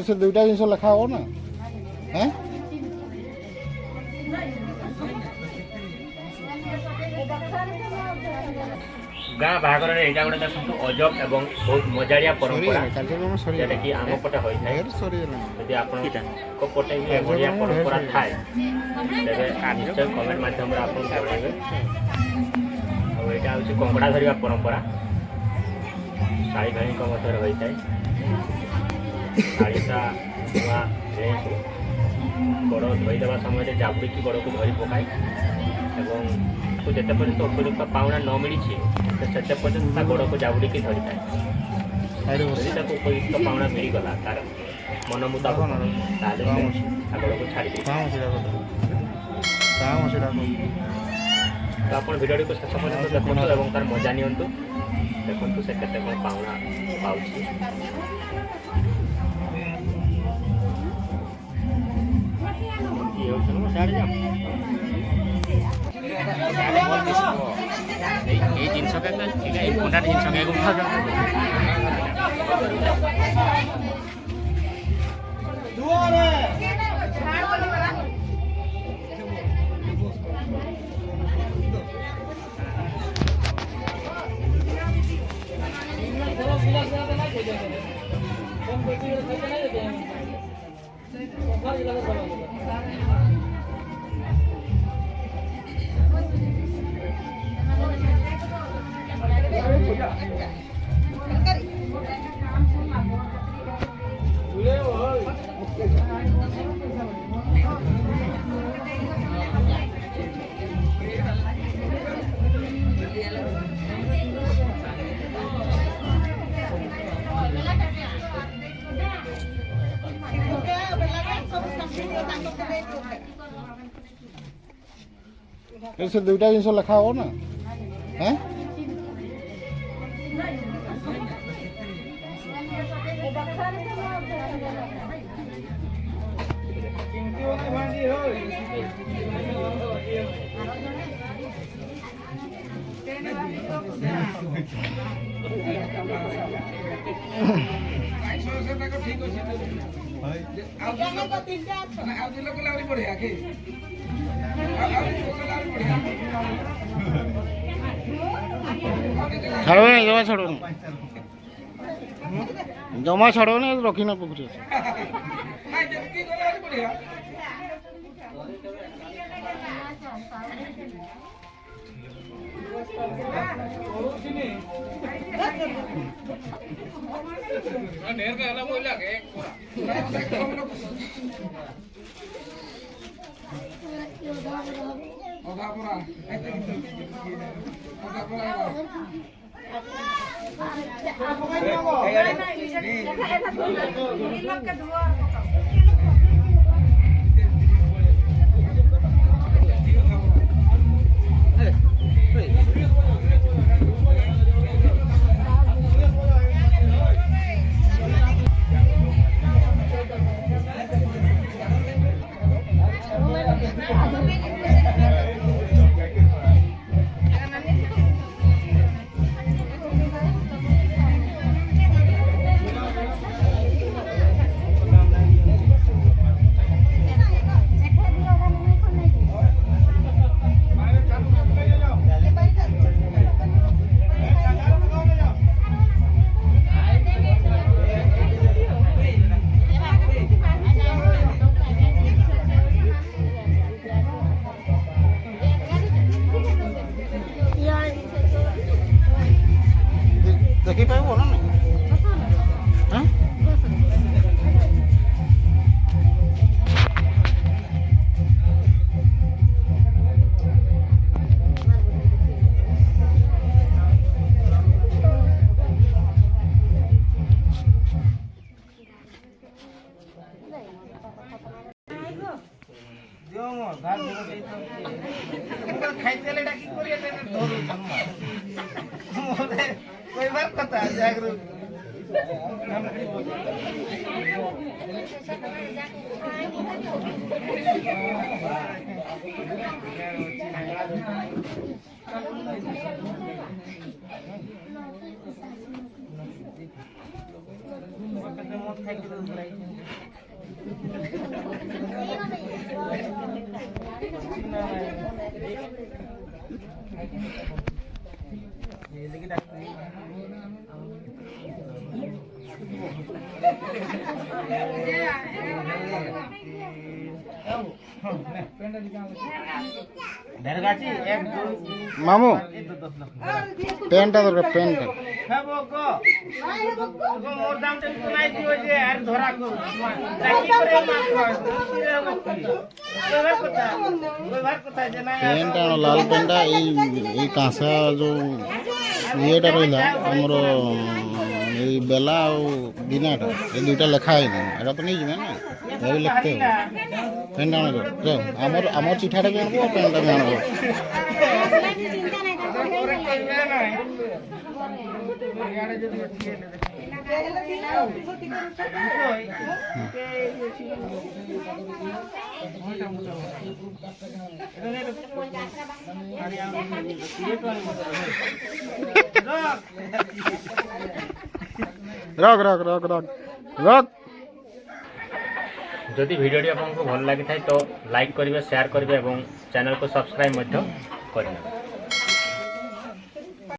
से दुईटा जिन लिखा हो ना हैं गाँ बाहागर यहाँ गोटे देखो अजब एवं बहुत मजाड़िया परंपरा जोटा कि आम पटे होता है यदि आपटे भी एभलिया परंपरा थाए तेरे निश्चय कमेंट मध्यम आप जणाइबे यहाँ हूँ कंकड़ा धरवा परंपरा शाड़ी भाई मध्य होता है शाड़ीटा नुआ गड़ धोईदेवा समय जाबुड़ी गड़ को धरी पकाए एवं जिते पर्यंत उपयुक्त पाउना न मिली से पर्यंत गड़ को जाबुड़ी धरी था उपयुक्त पाउना मिलगला तार मन मुताबक गड़ को छाड़ी तो आप भिडियो को शेष पर्यंत देखो और तार मजा नियंतु देखो से केते पाउना पाउछि जिनस भंडार जिनस से दुईटा जिन लिखा हो ना हैं छाड़ो नहीं जमा छाड़ो नहीं जमा छाड़ो नहीं रखी ना पुकुरे ଖାଇଦେଲେ ଡାକି କରି ଏଟା ଧରୁଛନ୍ ମୋତେ କହିବାର କଥା ଜାଗରୁ মামু প্যান্টটা দরকার প্যান্টটা মোর দাম নাই দিও যে আর ধরা কর কি করে কথা যে না প্যান্টটা লাল প্যান্টটা এই কাঁসা ଯୋଉ ଇଏଟା ରହିଲା ଆମର ଏଇ ବେଲା ଆଉ ଦିନାଟା ଏ ଦୁଇଟା ଲେଖା ହେଇନି ଏଇଟା ତ ନେଇଯିବେ ନା ଏ ବି ଲେଖତେ ହେବ ପ୍ୟାଣ୍ଟ ଆଣିବ ଆମର ଚିଠାଟା ବି ଆଣିବ ପ୍ୟାଣ୍ଟଟା ବି ଆଣିବ ରଖ ରଖ ରଖ ରଖ ରଖ ଯଦି ଭିଡ଼ିଓଟି ଆପଣଙ୍କୁ ଭଲ ଲାଗିଥାଏ ତ ଲାଇକ୍ କରିବେ ସେୟାର କରିବେ ଏବଂ ଚ୍ୟାନେଲକୁ ସବସ୍କ୍ରାଇବ୍ ମଧ୍ୟ କରିନେବେ।